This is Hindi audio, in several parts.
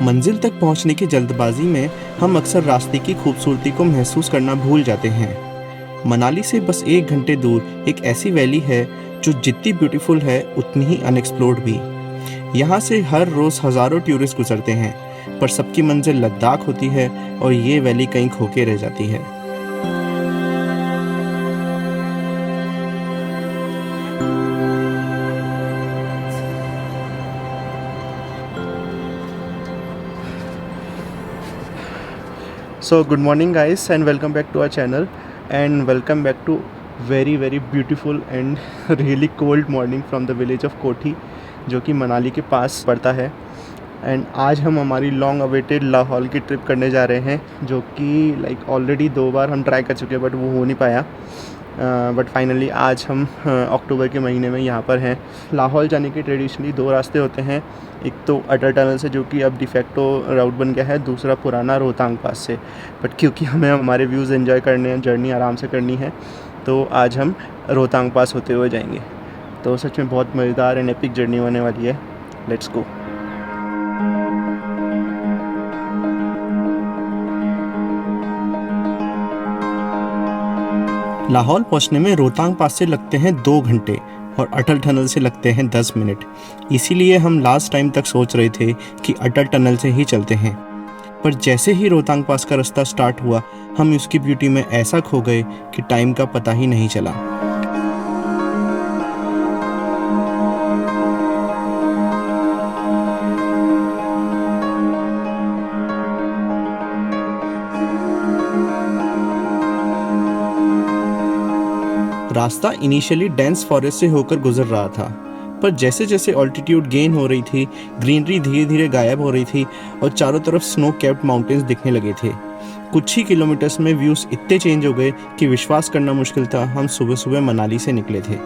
मंजिल तक पहुंचने की जल्दबाजी में हम अक्सर रास्ते की खूबसूरती को महसूस करना भूल जाते हैं। मनाली से बस 1 घंटे दूर एक ऐसी वैली है जो जितनी ब्यूटीफुल है उतनी ही अनएक्सप्लोर्ड भी। यहाँ से हर रोज़ हज़ारों टूरिस्ट गुजरते हैं, पर सबकी मंजिल लद्दाख होती है और ये वैली कहीं खो के रह जाती है। So good morning guys and welcome back to our channel and welcome back to very beautiful and really cold morning from the village of कोठी जो कि मनाली के पास पड़ता है। एंड आज हम हमारी लॉन्ग अवेटेड लाहौल की ट्रिप करने जा रहे हैं, जो कि लाइक ऑलरेडी 2 बार हम ट्राई कर चुके हैं बट वो हो नहीं पाया। बट फाइनली आज हम अक्टूबर के महीने में यहाँ पर हैं। लाहौल जाने के ट्रेडिशनली 2 रास्ते होते हैं, एक तो अटल टनल से जो कि अब डिफेक्टो राउट बन गया है, दूसरा पुराना रोहतांग पास से। बट क्योंकि हमें हमारे व्यूज़ एंजॉय करने हैं, जर्नी आराम से करनी है, तो आज हम रोहतांग पास होते हुए जाएंगे। तो सच में बहुत मज़ेदार एंड एपिक जर्नी होने वाली है। Let's go. लाहौल पहुंचने में रोहतांग पास से लगते हैं 2 घंटे और अटल टनल से लगते हैं 10 मिनट। इसीलिए हम लास्ट टाइम तक सोच रहे थे कि अटल टनल से ही चलते हैं, पर जैसे ही रोहतांग पास का रास्ता स्टार्ट हुआ हम उसकी ब्यूटी में ऐसा खो गए कि टाइम का पता ही नहीं चला। रास्ता इनिशियली डेंस फॉरेस्ट से होकर गुजर रहा था, पर जैसे जैसे ऑल्टीट्यूड गेन हो रही थी, ग्रीनरी धीरे धीरे गायब हो रही थी और चारों तरफ स्नो कैप्ड माउंटेन्स दिखने लगे थे। कुछ ही किलोमीटर्स में व्यूज़ इतने चेंज हो गए कि विश्वास करना मुश्किल था हम सुबह सुबह मनाली से निकले थे।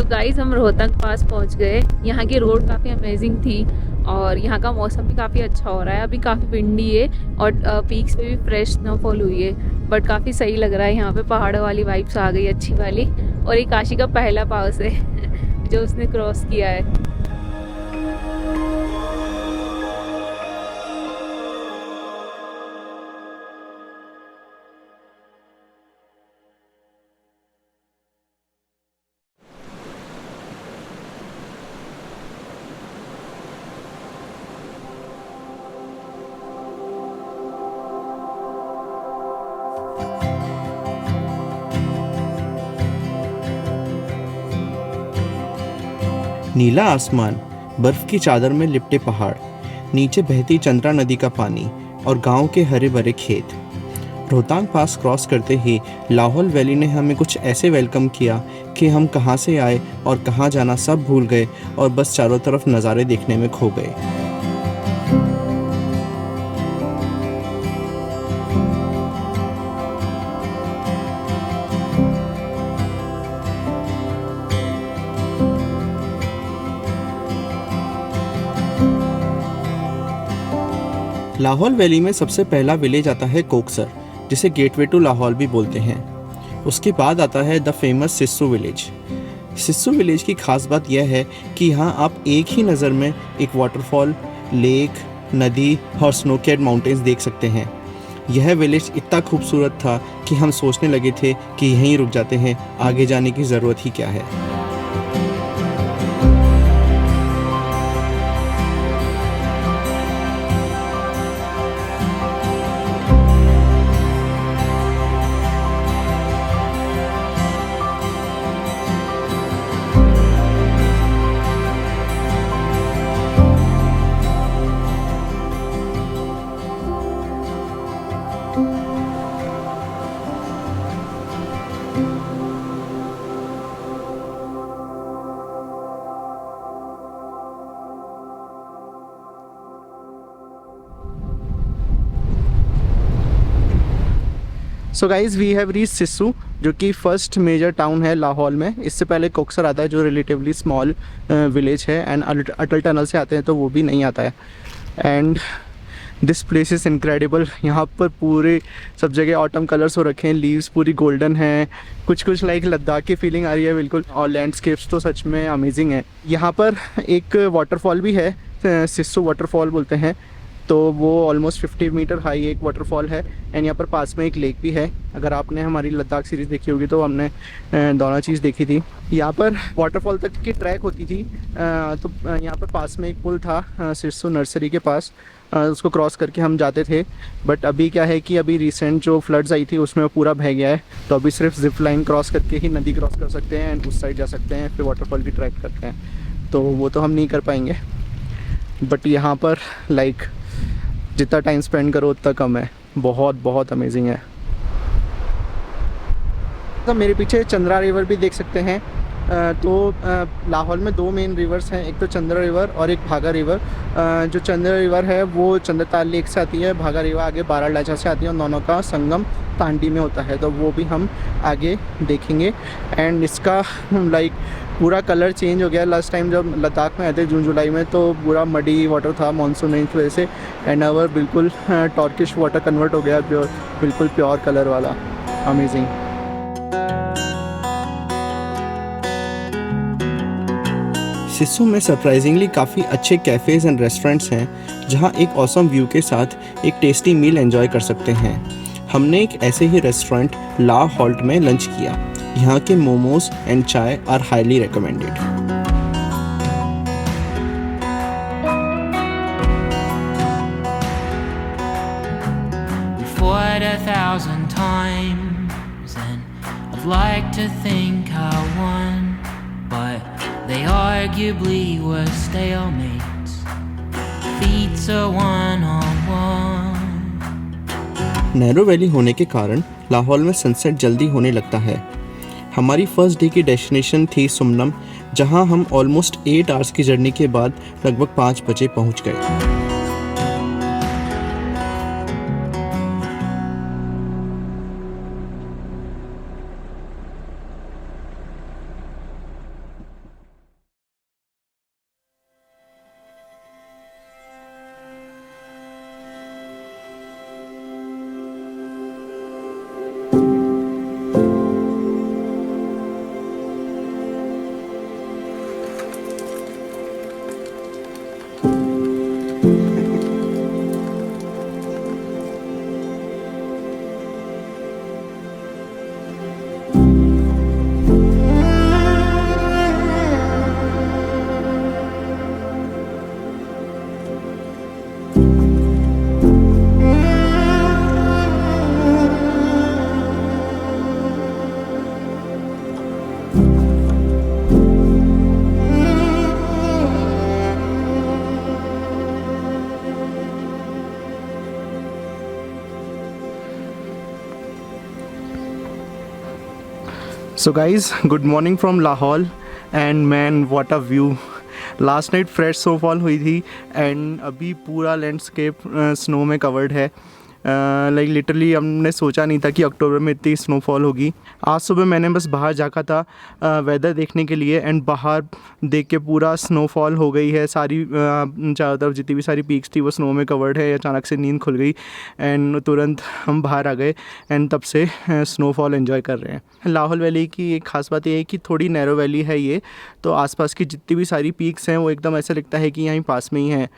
गाइस हम रोहतंग पास पहुंच गए। यहाँ की रोड काफ़ी अमेजिंग थी और यहाँ का मौसम भी काफ़ी अच्छा हो रहा है। अभी काफ़ी विंडी है और पीक्स पे भी फ्रेश स्नोफॉल हुई है, बट काफ़ी सही लग रहा है। यहाँ पे पहाड़ों वाली वाइब्स आ गई अच्छी वाली। और ये काशी का पहला पास है जो उसने क्रॉस किया है। नीला आसमान, बर्फ की चादर में लिपटे पहाड़, नीचे बहती चंद्रा नदी का पानी और गांव के हरे भरे खेत। रोहतांग पास क्रॉस करते ही लाहौल वैली ने हमें कुछ ऐसे वेलकम किया कि हम कहां से आए और कहां जाना सब भूल गए और बस चारों तरफ नज़ारे देखने में खो गए। लाहौल वैली में सबसे पहला विलेज आता है कोकसर, जिसे गेटवे टू लाहौल भी बोलते हैं। उसके बाद आता है the famous Sissu village. Sissu village की खास बात यह है कि यहाँ आप एक ही नज़र में एक वाटरफॉल, लेक, नदी और स्नोकैड माउंटेन्स देख सकते हैं। यह विलेज इतना खूबसूरत था कि हम सोचने लगे थे कि यहीं रुक जाते हैं, आगे जाने की ज़रूरत ही क्या है। So guys we have reach Sissu, जो कि फ़र्स्ट मेजर टाउन है लाहौल में। इससे पहले कोक्सर आता है जो रिलेटिवली स्मॉल विलेज है, एंड अटल टनल से आते हैं तो वो भी नहीं आता है। And this place is incredible. यहाँ पर पूरे सब जगह ऑटम कलर्स हो रखे हैं, लीव्स पूरी गोल्डन हैं, कुछ लाइक लद्दाख की फीलिंग आ रही है बिल्कुल। और लैंडस्केप्स तो सच में अमेजिंग है। यहाँ पर एक वाटरफॉल भी है, सिस्सू वाटरफॉल बोलते हैं, तो वो ऑलमोस्ट 50 मीटर हाई एक वाटरफॉल है। एंड यहाँ पर पास में एक लेक भी है। अगर आपने हमारी लद्दाख सीरीज़ देखी होगी तो हमने दोनों चीज़ देखी थी। यहाँ पर वाटरफॉल तक की ट्रैक होती थी, तो यहाँ पर पास में एक पुल था सिस्सू नर्सरी के पास, उसको क्रॉस करके हम जाते थे। बट अभी क्या है कि अभी रिसेंट जो फ्लड्स आई थी उसमें वो पूरा बह गया है, तो अभी सिर्फ जिप लाइन क्रॉस करके ही नदी क्रॉस कर सकते हैं एंड उस साइड जा सकते हैं, फिर वाटरफॉल की ट्रैक करते हैं, तो वो तो हम नहीं कर पाएंगे। बट यहाँ पर लाइक जितना टाइम स्पेंड करो उतना कम है, बहुत अमेजिंग है। तो मेरे पीछे चंद्रा रिवर भी देख सकते हैं। तो लाहौल में 2 मेन रिवर्स हैं, एक तो चंद्रा रिवर और एक भागा रिवर। जो चंद्रा रिवर है वो चंद्रताल लेक से आती है, भागा रिवर आगे बारालाचा से आती है, और दोनों का संगम तांडी में होता है, तो वो भी हम आगे देखेंगे। एंड इसका लाइक पूरा कलर चेंज हो गया। लास्ट टाइम जब लद्दाख में आए थे जून जुलाई में तो पूरा मडी वाटर था मानसून रेन की वजह से, एंड अब बिल्कुल टॉर्किश वाटर कन्वर्ट हो गया, बिल्कुल प्योर कलर वाला। अमेजिंग। सिस्सू में सरप्राइजिंगली काफ़ी अच्छे कैफ़ेज़ एंड रेस्टोरेंट्स हैं जहां एक ऑसम व्यू के साथ एक टेस्टी मील एंजॉय कर सकते हैं। हमने एक ऐसे ही रेस्टोरेंट ला हॉल्ट में लंच किया। यहाँ के momos and chai are highly recommended. Fought 1,000 times and I'd like to think I won, but they arguably were stalemates. Feats are one-on-one. Narrow valley होने के कारण लाहौल में सनसेट जल्दी होने लगता है। हमारी फर्स्ट डे की डेस्टिनेशन थी सुमनम, जहां हम ऑलमोस्ट 8 आवर्स की जर्नी के बाद लगभग 5 बजे पहुंच गए। So guys, good morning from Lahaul, and man what a view. Last night fresh snowfall हुई थी एंड अभी पूरा लैंडस्केप स्नो में कवर्ड है। लाइक लिटरली हमने सोचा नहीं था कि अक्टूबर में इतनी स्नोफॉल होगी। आज सुबह मैंने बस बाहर झाँका था वेदर देखने के लिए, एंड बाहर देख के पूरा स्नोफॉल हो गई है। सारी चारों तरफ जितनी भी सारी पीक्स थी वो स्नो में कवर्ड है। अचानक से नींद खुल गई एंड तुरंत हम बाहर आ गए एंड तब से स्नोफॉल एंजॉय कर रहे हैं। लाहौल वैली की एक ख़ास बात ये है कि थोड़ी नैरो वैली है ये, तो आसपास की जितनी भी सारी पीक्स हैं वो एकदम ऐसा लगता है कि यहीं पास में ही हैं।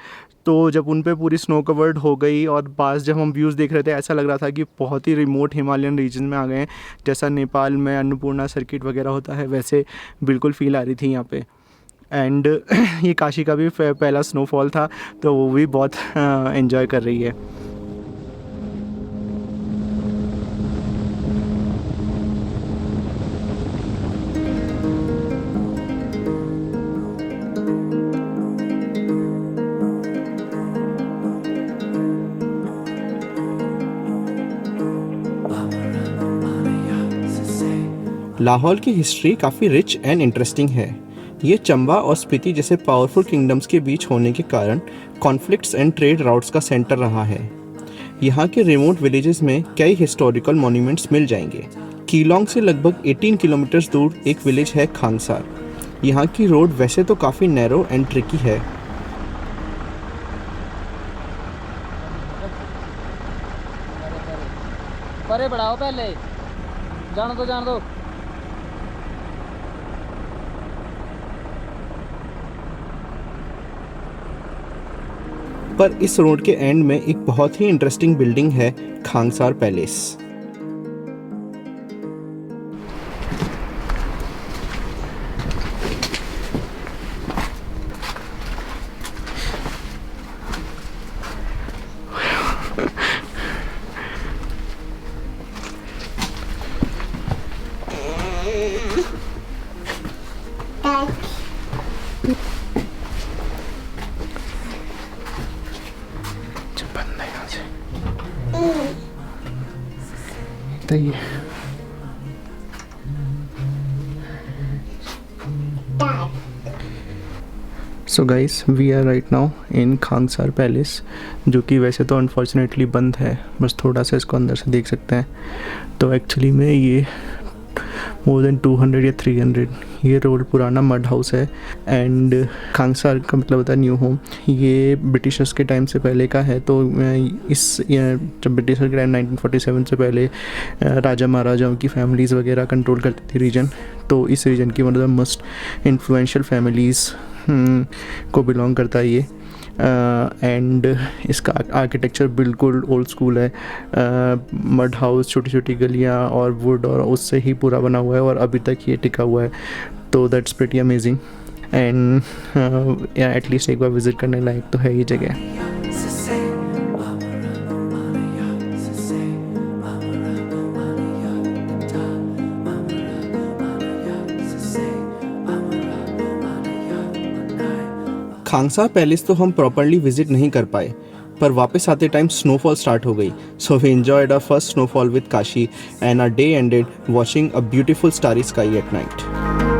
तो जब उन पे पूरी स्नो कवर्ड हो गई और पास जब हम व्यूज़ देख रहे थे ऐसा लग रहा था कि बहुत ही रिमोट हिमालयन रीजन में आ गए हैं, जैसा नेपाल में अन्नपूर्णा सर्किट वगैरह होता है वैसे बिल्कुल फील आ रही थी यहाँ पे। एंड ये काशी का भी पहला स्नोफॉल था तो वो भी बहुत एंजॉय कर रही है। लाहौल की हिस्ट्री काफ़ी रिच एंड इंटरेस्टिंग है। ये चंबा और स्पीति जैसे पावरफुल किंगडम्स के बीच होने के कारण कॉन्फ्लिक्ट्स एंड ट्रेड राउट्स का सेंटर रहा है। यहाँ के रिमोट विलेजेस में कई हिस्टोरिकल मॉन्यूमेंट्स मिल जाएंगे। कीलोंग से लगभग 18 किलोमीटर दूर एक विलेज है खांगसार। यहाँ की रोड वैसे तो काफ़ी नैरो एंड ट्रिकी है। परे बढ़ाओ, पहले जान दो। पर इस रोड के एंड में एक बहुत ही इंटरेस्टिंग बिल्डिंग है, Khangsar Palace. So guys, we are right now in Khangsar Palace, जो कि वैसे तो अनफॉर्चुनेटली बंद है, बस थोड़ा सा इसको अंदर से देख सकते हैं। तो एक्चुअली में ये मोर देन 200 या 300 ये रोड पुराना मड हाउस है। एंड खांगसार का मतलब होता है न्यू होम। ये ब्रिटिशर्स के टाइम से पहले का है। तो जब ब्रिटिशर के टाइम 1947 से पहले राजा महाराजाओं की फैमिलीज़ वगैरह कंट्रोल करती थी रीजन। तो इस रीजन की मतलब मोस्ट इन्फ्लुएंशियल फैमिलीज़ को बिलोंग करता है ये। एंड इसका आर्किटेक्चर बिल्कुल ओल्ड स्कूल है। मड हाउस, छोटी छोटी गलियां और वुड और उससे ही पूरा बना हुआ है और अभी तक ये टिका हुआ है। तो that's pretty amazing. And at least एक बार विज़िट करने लायक तो है ये जगह। खांगसार पैलेस तो हम प्रॉपरली विजिट नहीं कर पाए, पर वापस आते टाइम स्नोफॉल स्टार्ट हो गई। So we enjoyed our first snowfall with Kashi and our day ended watching a beautiful starry sky at night.